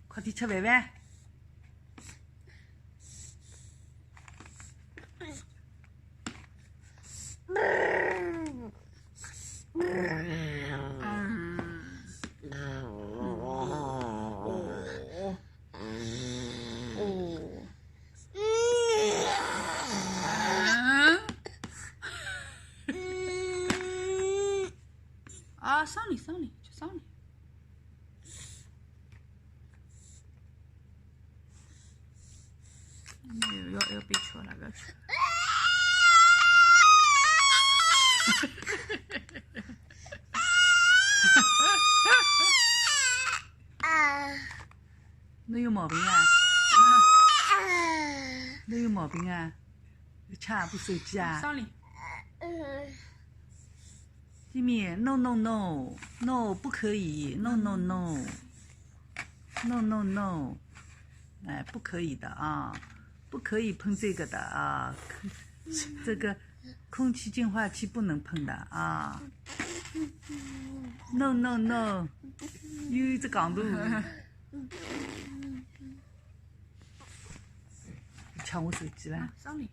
快点吃饭饭。啊，上里，就上里。要别吃了，不要吃。侬有毛病啊？侬有毛病啊？抢俺部手机啊？上里。弟妹 ，no no no no 不可以 ，no no no no no no， 哎，不可以的啊，不可以碰这个的啊，这个空气净化器不能碰的啊 ，no no no， 又一只戆大，抢我手机了，上里。